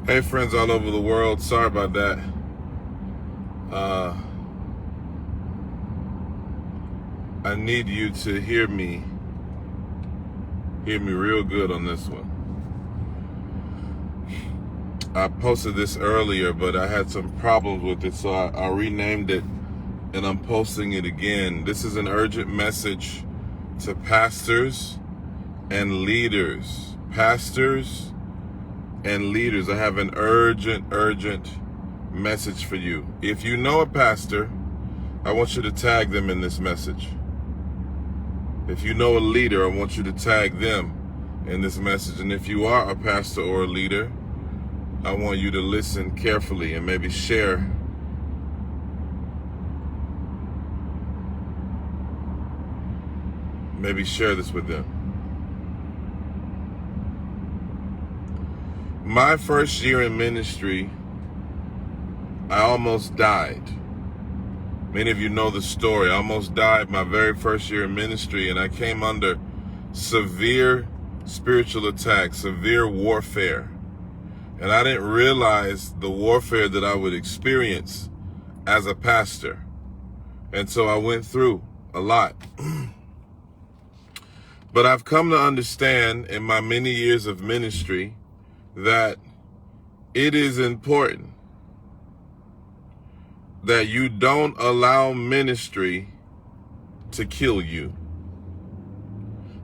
Hey friends all over the world, sorry about that. I need you to hear me real good on this one. I posted this earlier, but I had some problems with it, so I renamed it and I'm posting it again. This is an urgent message to pastors and leaders. Pastors and leaders, I have an urgent message for you. If you know a pastor, I want you to tag them in this message. If you know a leader, I want you to tag them in this message. And if you are a pastor or a leader, I want you to listen carefully and maybe share this with them. My first year in ministry, I almost died. Many of you know the story. I almost died my very first year in ministry, and I came under severe spiritual attack, severe warfare. And I didn't realize the warfare that I would experience as a pastor. And so I went through a lot. But I've come to understand in my many years of ministry that it is important that you don't allow ministry to kill you.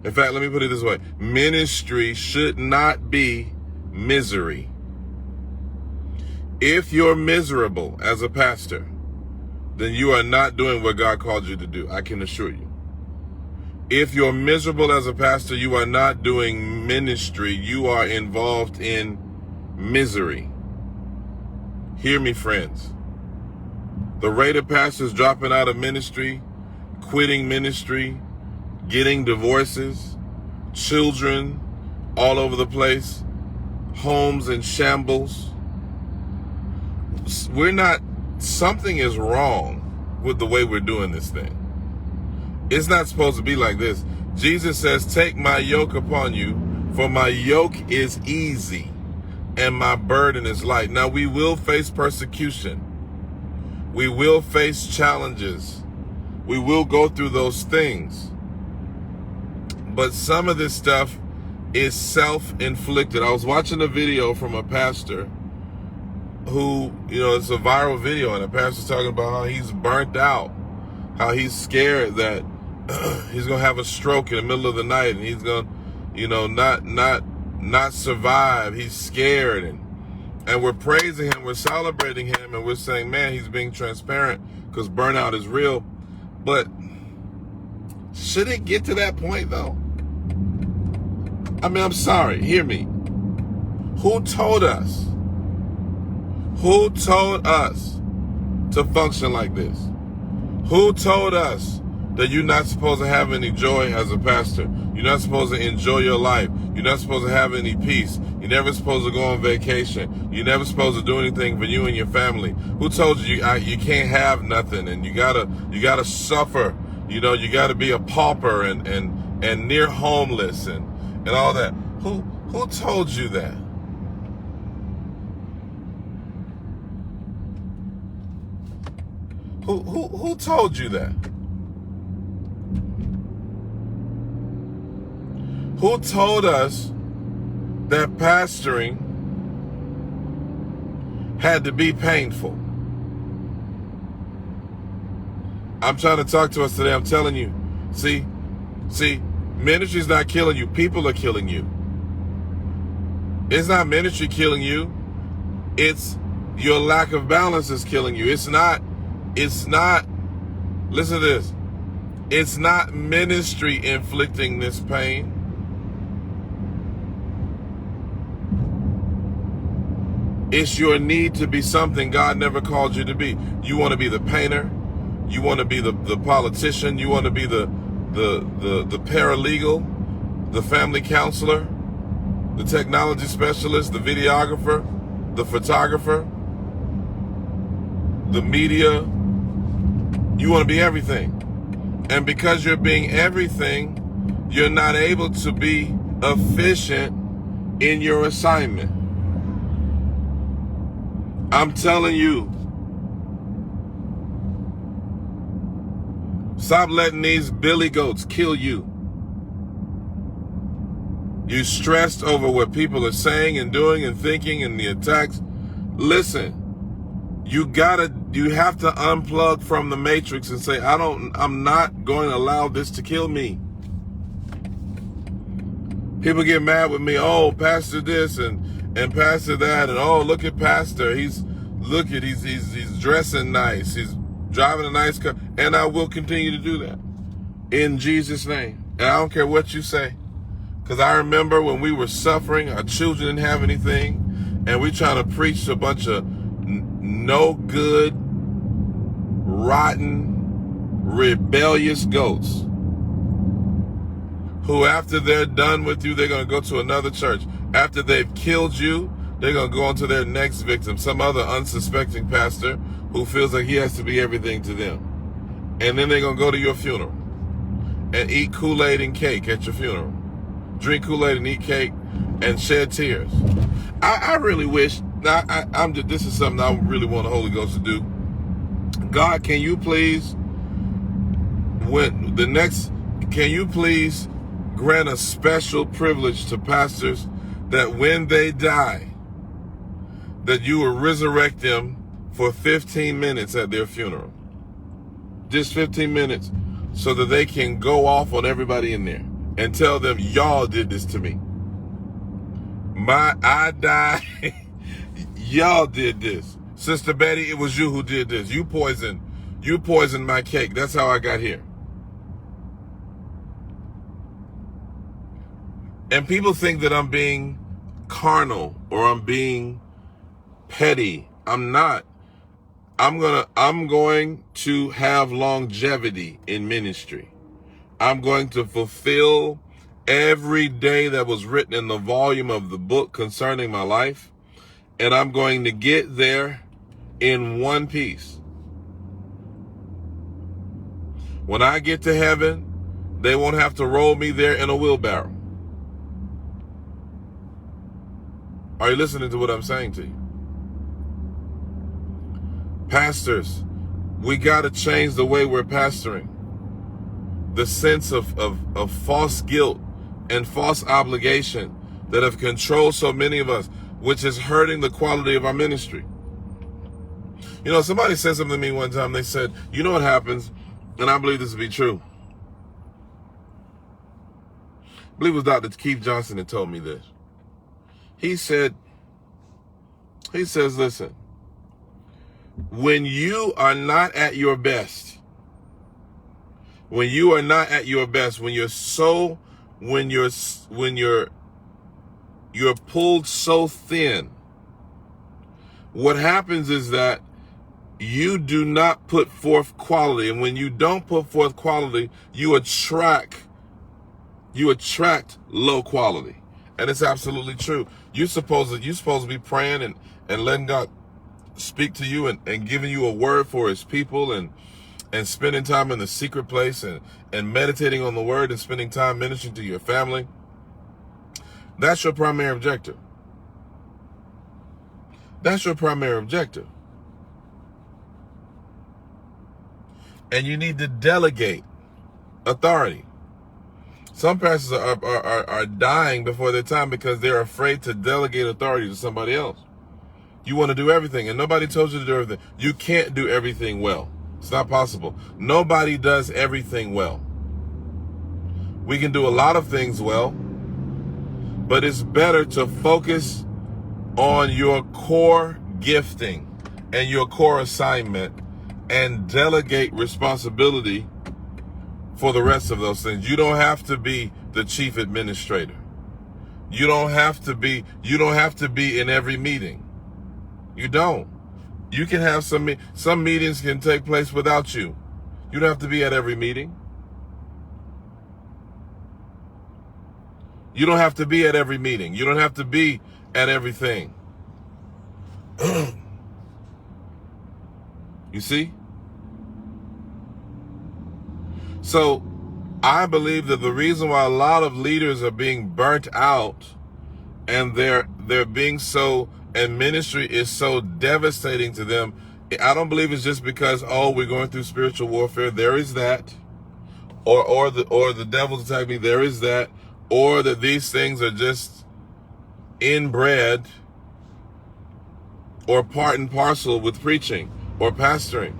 In fact, let me put it this way. Ministry should not be misery. If you're miserable as a pastor, then you are not doing what God called you to do. I can assure you. If you're miserable as a pastor, you are not doing ministry. You are involved in misery. Hear me, friends. The rate of pastors dropping out of ministry, quitting ministry, getting divorces, children all over the place, homes in shambles. Something is wrong with the way we're doing this thing. It's not supposed to be like this. Jesus says, take my yoke upon you, for my yoke is easy and my burden is light. Now, we will face persecution. We will face challenges. We will go through those things. But some of this stuff is self-inflicted. I was watching a video from a pastor who, it's a viral video, and the pastor's talking about how he's burnt out, how he's scared that he's going to have a stroke in the middle of the night and he's going to, not survive. He's scared. And we're praising him, we're celebrating him, and we're saying, man, he's being transparent because burnout is real. But should it get to that point, though? I mean, I'm sorry. Hear me. Who told us? Who told us to function like this? Who told us that you're not supposed to have any joy as a pastor? You're not supposed to enjoy your life. You're not supposed to have any peace. You're never supposed to go on vacation. You're never supposed to do anything for you and your family. Who told you you can't have nothing and you gotta suffer? You gotta be a pauper and near homeless and all that. Who told you that? Who told you that? Who told us that pastoring had to be painful? I'm trying to talk to us today. I'm telling you. See, ministry's not killing you. People are killing you. It's not ministry killing you. It's your lack of balance is killing you. It's not, listen to this. It's not ministry inflicting this pain. It's your need to be something God never called you to be. You want to be the painter. You want to be the politician. You want to be the paralegal, the family counselor, the technology specialist, the videographer, the photographer, the media. You want to be everything. And because you're being everything, you're not able to be efficient in your assignment. I'm telling you, stop letting these billy goats kill you. You stressed over what people are saying and doing and thinking and the attacks. Listen, you have to unplug from the matrix and say, I'm not going to allow this to kill me. People get mad with me. Oh, pastor this and pastor that, and oh, look at pastor. He's dressing nice. He's driving a nice car, and I will continue to do that in Jesus' name. And I don't care what you say, because I remember when we were suffering, our children didn't have anything, and we trying to preach to a bunch of no good, rotten, rebellious goats, who after they're done with you, they're going to go to another church. After they've killed you, they're going to go on to their next victim, some other unsuspecting pastor who feels like he has to be everything to them. And then they're going to go to your funeral and eat Kool-Aid and cake at your funeral. Drink Kool-Aid and eat cake and shed tears. I really wish, this is something I really want the Holy Ghost to do. God, can you please grant a special privilege to pastors that when they die, that you will resurrect them for 15 minutes at their funeral. Just 15 minutes, so that they can go off on everybody in there and tell them, y'all did this to me. I died. Y'all did this. Sister Betty, it was you who did this. You poisoned my cake. That's how I got here. And people think that I'm being carnal or I'm being petty. I'm not. I'm going to have longevity in ministry. I'm going to fulfill every day that was written in the volume of the book concerning my life. And I'm going to get there in one piece. When I get to heaven, they won't have to roll me there in a wheelbarrow. Are you listening to what I'm saying to you? Pastors, we got to change the way we're pastoring. The sense of false guilt and false obligation that have controlled so many of us, which is hurting the quality of our ministry. You know, somebody said something to me one time. They said, you know what happens, and I believe this to be true. I believe it was Dr. Keith Johnson that told me this. He says, listen, when you are not at your best, when you're pulled so thin, what happens is that you do not put forth quality. And when you don't put forth quality, you attract low quality. And it's absolutely true. You're supposed to be praying and letting God speak to you and giving you a word for his people and spending time in the secret place and meditating on the word and spending time ministering to your family. That's your primary objective. That's your primary objective. And you need to delegate authority. Some pastors are dying before their time because they're afraid to delegate authority to somebody else. You want to do everything, and nobody told you to do everything. You can't do everything well. It's not possible. Nobody does everything well. We can do a lot of things well, but it's better to focus on your core gifting and your core assignment and delegate responsibility for the rest of those things. You don't have to be the chief administrator. You don't have to be in every meeting. You don't. You can have some meetings can take place without you. You don't have to be at every meeting. You don't have to be at every meeting. You don't have to be at everything. You see? So I believe that the reason why a lot of leaders are being burnt out and they're being so And ministry is so devastating to them. I don't believe it's just because, oh, we're going through spiritual warfare. There is that. Or the devil's attacking me. There is that. Or that these things are just inbred or part and parcel with preaching or pastoring.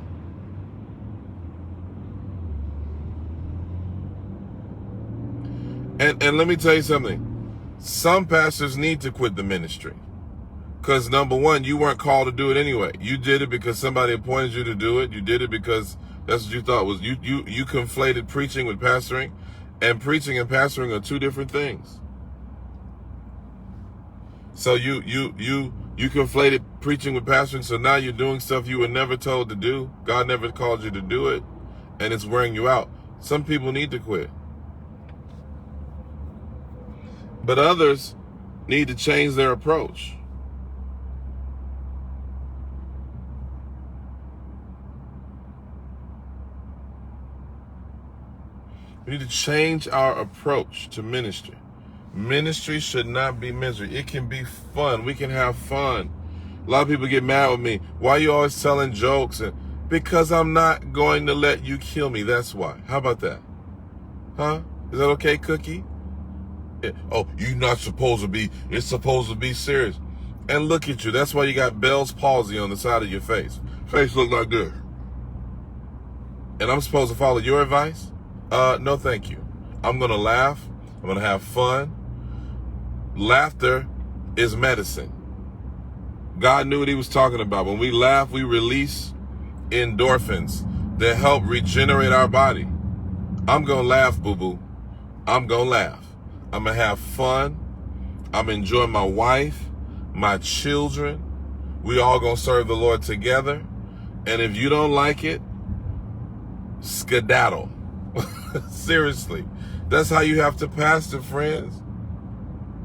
And let me tell you something. Some pastors need to quit the ministry. Because number one, you weren't called to do it anyway. You did it because somebody appointed you to do it. You did it because that's what you thought was, you conflated preaching with pastoring. And preaching and pastoring are two different things. So you conflated preaching with pastoring, so now you're doing stuff you were never told to do. God never called you to do it, and it's wearing you out. Some people need to quit. But others need to change their approach. We need to change our approach to ministry. Ministry should not be misery. It can be fun. We can have fun. A lot of people get mad with me. Why are you always telling jokes? Because I'm not going to let you kill me. That's why. How about that? Huh? Is that okay, Cookie? Yeah. Oh, you're not supposed to be. It's supposed to be serious. And look at you. That's why you got Bell's palsy on the side of your face. Face look like this. And I'm supposed to follow your advice? No, thank you. I'm going to laugh. I'm going to have fun. Laughter is medicine. God knew what he was talking about. When we laugh, we release endorphins that help regenerate our body. I'm going to laugh, boo-boo. I'm going to laugh. I'm going to have fun. I'm enjoying my wife, my children. We all going to serve the Lord together. And if you don't like it, skedaddle. Seriously. That's how you have to pastor, friends.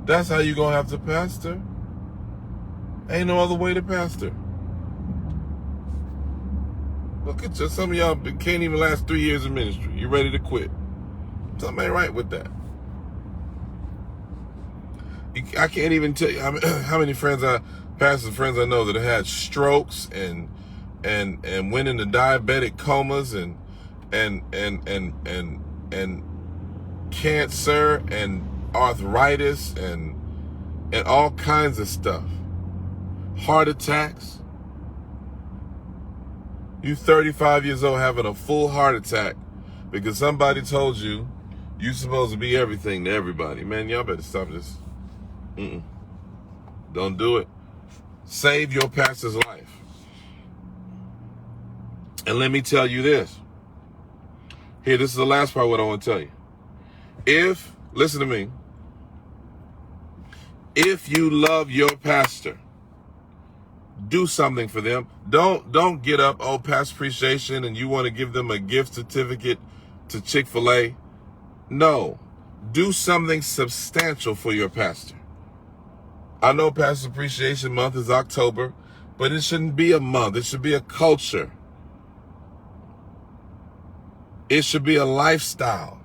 That's how you gonna have to pastor. Ain't no other way to pastor. Look at you. Some of y'all can't even last 3 years in ministry. You ready to quit. Something ain't right with that. I can't even tell you how many pastor friends I know that have had strokes and went into diabetic comas and cancer and arthritis and all kinds of stuff. Heart attacks. You 35 years old having a full heart attack because somebody told you you're supposed to be everything to everybody. Man, y'all better stop this. Don't do it. Save your pastor's life. And let me tell you this. Here, this is the last part of what I want to tell you. Listen to me. If you love your pastor, do something for them. Don't get up, pastor appreciation, and you want to give them a gift certificate to Chick-fil-A. No, do something substantial for your pastor. I know Pastor Appreciation Month is October, but it shouldn't be a month. It should be a culture. It should be a lifestyle.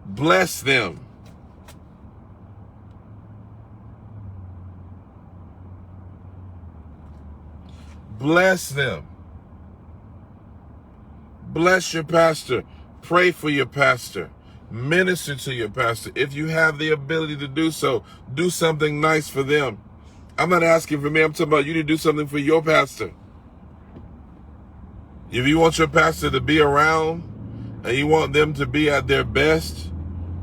Bless them. Bless them. Bless your pastor. Pray for your pastor. Minister to your pastor. If you have the ability to do so, do something nice for them. I'm not asking for me. I'm talking about you to do something for your pastor. If you want your pastor to be around and you want them to be at their best,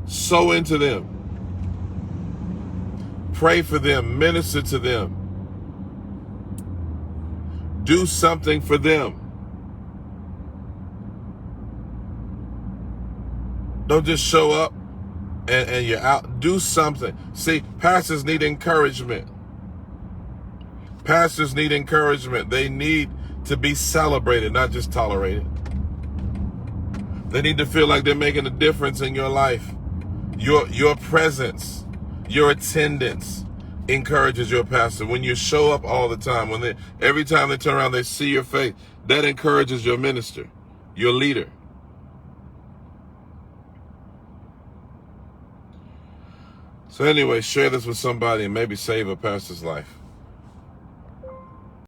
sow into them. Pray for them. Minister to them. Do something for them. Don't just show up and you're out. Do something. See, pastors need encouragement. Pastors need encouragement. They need to be celebrated, not just tolerated. They need to feel like they're making a difference in your life. Your presence, your attendance encourages your pastor. When you show up all the time, every time they turn around, they see your face, that encourages your minister, your leader. So anyway, share this with somebody and maybe save a pastor's life.